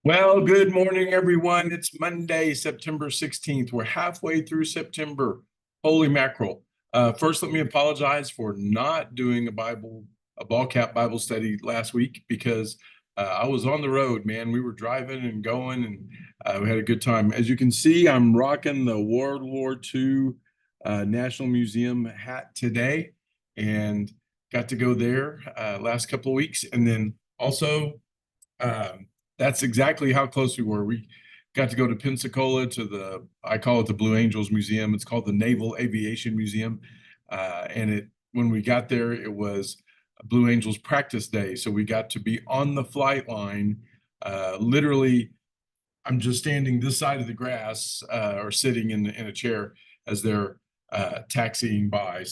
Well, good morning, everyone. It's Monday, September 16th. We're halfway through September. Holy mackerel. First, let me apologize for not doing a ball cap Bible study last week because I was on the road, man. We were driving and going, and we had a good time. As you can see, I'm rocking the World War II National Museum hat today and got to go there last couple of weeks. And then also, um, that's exactly how close we were. We got to go to Pensacola to I call it the Blue Angels Museum. It's called the Naval Aviation Museum. When we got there, it was Blue Angels practice day. So we got to be on the flight line. Literally, I'm just standing this side of the grass or sitting in a chair as they're taxiing by.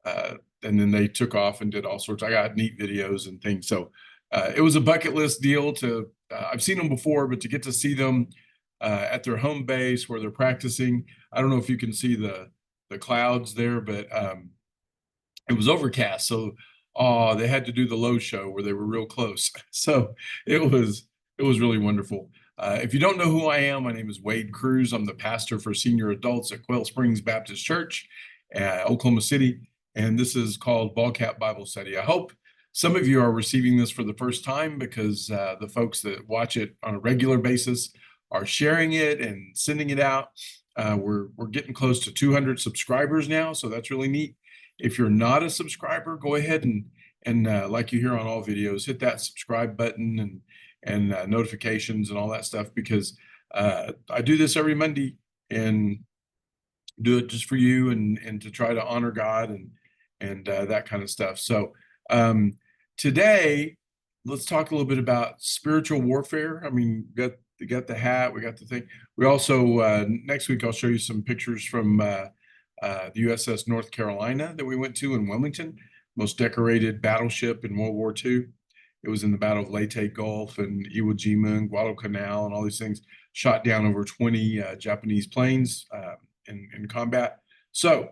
And then they took off and did all sorts. I got neat videos and things. So it was a bucket list deal I've seen them before, but to get to see them at their home base where they're practicing. I don't know if you can see the clouds there, but it was overcast. So they had to do the low show where they were real close. So it was really wonderful. If you don't know who I am, my name is Wade Cruz. I'm the pastor for senior adults at Quail Springs Baptist Church, Oklahoma City. And this is called Ball Cap Bible Study. I hope some of you are receiving this for the first time because the folks that watch it on a regular basis are sharing it and sending it out. We're getting close to 200 subscribers now, so that's really neat. If you're not a subscriber, go ahead and like you hear on all videos, hit that subscribe button and notifications and all that stuff because I do this every Monday and do it just for you and to try to honor God and that kind of stuff. So today, let's talk a little bit about spiritual warfare. I mean, we got the hat, we got the thing. We also next week I'll show you some pictures from the USS North Carolina that we went to in Wilmington, most decorated battleship in World War II. It was in the Battle of Leyte Gulf and Iwo Jima and Guadalcanal and all these things, shot down over 20 Japanese planes in combat. So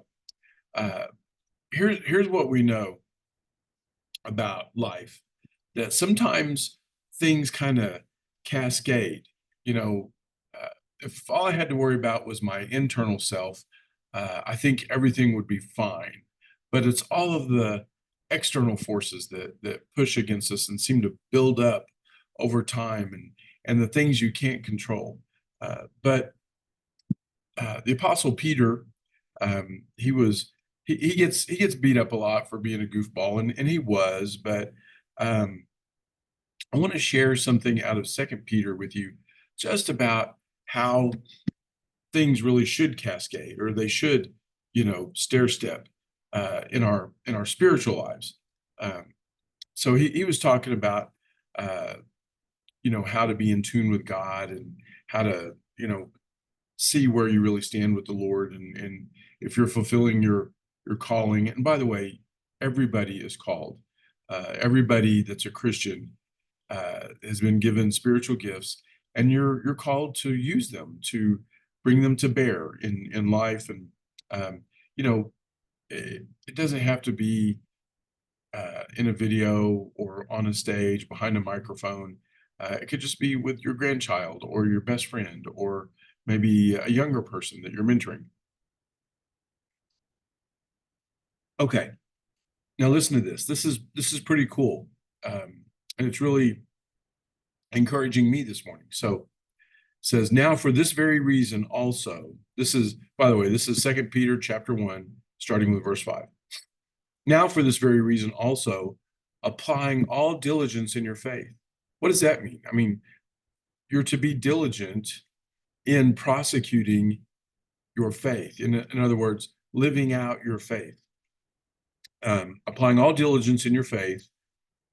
here's what we know about life, that sometimes things kind of cascade. You know, if all I had to worry about was my internal self, I think everything would be fine. But it's all of the external forces that push against us and seem to build up over time and the things you can't control. But the Apostle Peter, he gets beat up a lot for being a goofball, and he was, but I want to share something out of Second Peter with you, just about how things really should cascade, or they should, stair step in our spiritual lives. So he was talking about how to be in tune with God and how to see where you really stand with the Lord, and if you're fulfilling your calling. And by the way, everybody is called. Everybody that's a Christian has been given spiritual gifts, and you're called to use them, to bring them to bear in life. And um, you know, it doesn't have to be in a video or on a stage behind a microphone. It could just be with your grandchild or your best friend or maybe a younger person that you're mentoring. Okay, now listen to this. This is pretty cool, and it's really encouraging me this morning. So it says, now for this very reason also, this is, by the way, this is Second Peter chapter 1, starting with verse 5. Now for this very reason also, applying all diligence in your faith. What does that mean? I mean, you're to be diligent in prosecuting your faith. In other words, living out your faith. Applying all diligence in your faith,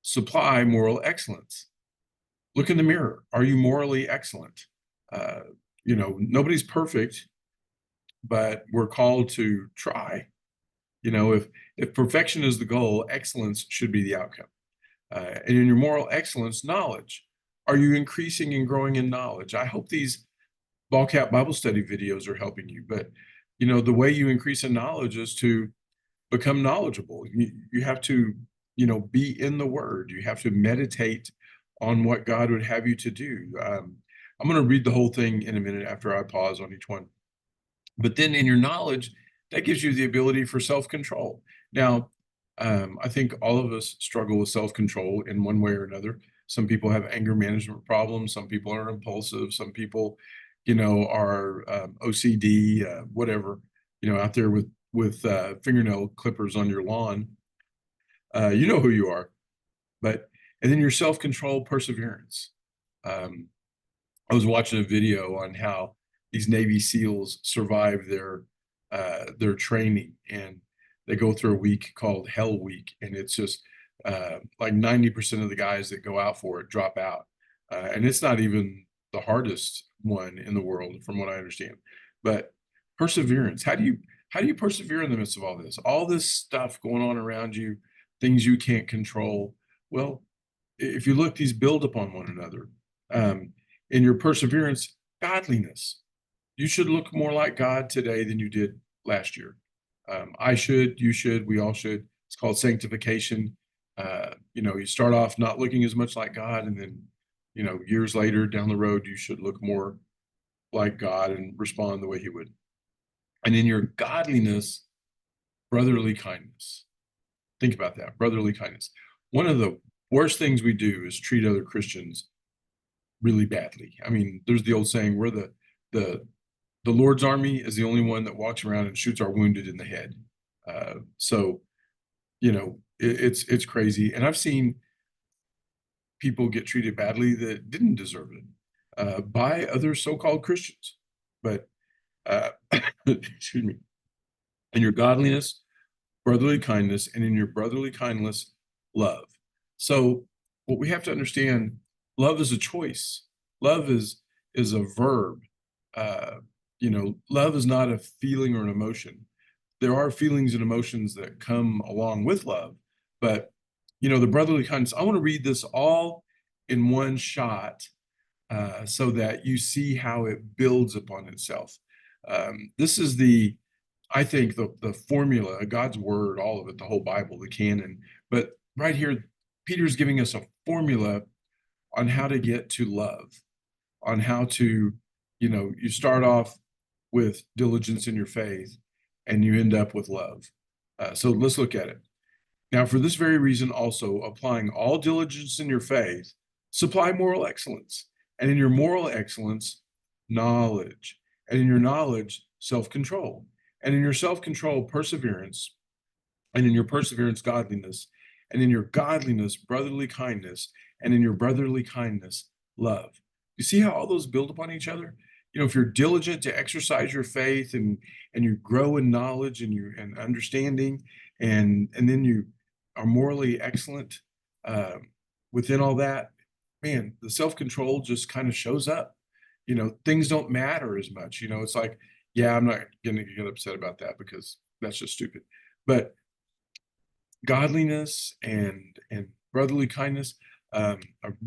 supply moral excellence. Look in the mirror. Are you morally excellent? Nobody's perfect, but we're called to try. If perfection is the goal, excellence should be the outcome. And in your moral excellence, knowledge. Are you increasing and growing in knowledge? I hope these Ball Cap Bible study videos are helping you. But the way you increase in knowledge is to become knowledgeable. You have to be in the Word. You have to meditate on what God would have you to do. I'm going to read the whole thing in a minute after I pause on each one. But then in your knowledge, that gives you the ability for self-control. Now, I think all of us struggle with self-control in one way or another. Some people have anger management problems. Some people are impulsive. Some people, are OCD, whatever, out there with fingernail clippers on your lawn. You know who you are. And then your self-control, perseverance. I was watching a video on how these Navy SEALs survive their training, and they go through a week called Hell Week, and it's just like 90% of the guys that go out for it drop out, and it's not even the hardest one in the world, from what I understand. But perseverance. How do you persevere in the midst of all this stuff going on around you, things you can't control? Well, if you look, these build upon one another. In your perseverance, godliness. You should look more like God today than you did last year. I should, you should, we all should. It's called sanctification. You start off not looking as much like God, and then, years later down the road, you should look more like God and respond the way He would. And in your godliness, brotherly kindness. Think about that, brotherly kindness. One of the worst things we do is treat other Christians really badly. I mean, there's the old saying, we're the Lord's army is the only one that walks around and shoots our wounded in the head. So, it's crazy. And I've seen people get treated badly that didn't deserve it by other so-called Christians. But excuse me. In your godliness, brotherly kindness, and in your brotherly kindness, love. So what we have to understand, love is a choice. Love is a verb. Love is not a feeling or an emotion. There are feelings and emotions that come along with love, but the brotherly kindness. I want to read this all in one shot, so that you see how it builds upon itself. This is I think the formula, God's word, all of it, the whole Bible, the canon. But right here, Peter's giving us a formula on how to get to love, on how to, you start off with diligence in your faith and you end up with love. So let's look at it. Now, for this very reason, also applying all diligence in your faith, supply moral excellence, and in your moral excellence, knowledge, and in your knowledge, self-control, and in your self-control, perseverance, and in your perseverance, godliness, and in your godliness, brotherly kindness, and in your brotherly kindness, love. You see how all those build upon each other? If you're diligent to exercise your faith and you grow in knowledge and understanding, and then you are morally excellent within all that, man, the self-control just kind of shows up. Things don't matter as much. It's like, yeah, I'm not going to get upset about that because that's just stupid. But godliness and brotherly kindness. A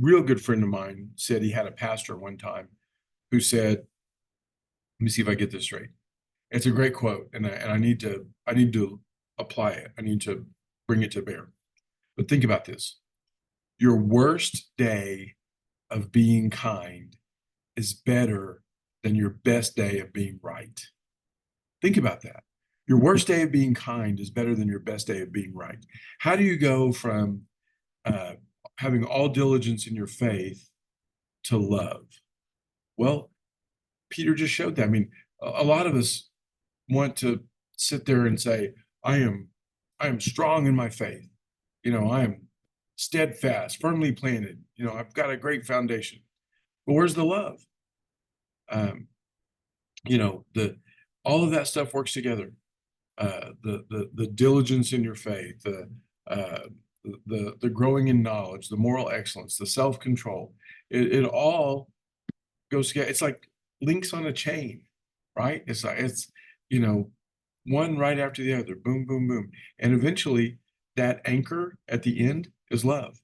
real good friend of mine said he had a pastor one time who said, let me see if I get this straight. It's a great quote, and I need to apply it. I need to bring it to bear. But think about this. Your worst day of being kind is better than your best day of being right. Think about that. Your worst day of being kind is better than your best day of being right. How do you go from having all diligence in your faith to love? Well, Peter just showed that. I mean, a lot of us want to sit there and say, I am strong in my faith. I am steadfast, firmly planted. I've got a great foundation. But where's the love? All of that stuff works together. The diligence in your faith, the growing in knowledge, the moral excellence, the self-control, it all goes together. It's like links on a chain, right? It's one right after the other, boom, boom, boom. And eventually that anchor at the end is love,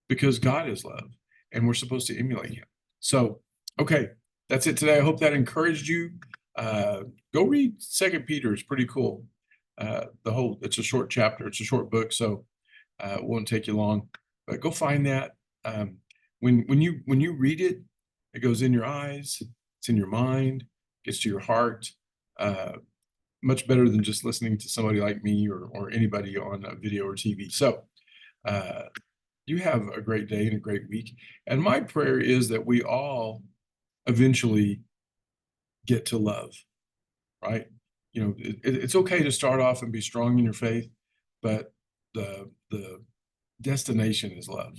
because God is love and we're supposed to emulate Him. So, okay, that's it today. I hope that encouraged you. Go read 2 Peter. It's pretty cool. It's a short chapter. It's a short book, so it won't take you long. But go find that. when you read it, it goes in your eyes, it's in your mind, gets to your heart. Much better than just listening to somebody like me or anybody on a video or TV. So you have a great day and a great week. And my prayer is that we all eventually get to love, right? You know, it's okay to start off and be strong in your faith, but the destination is love.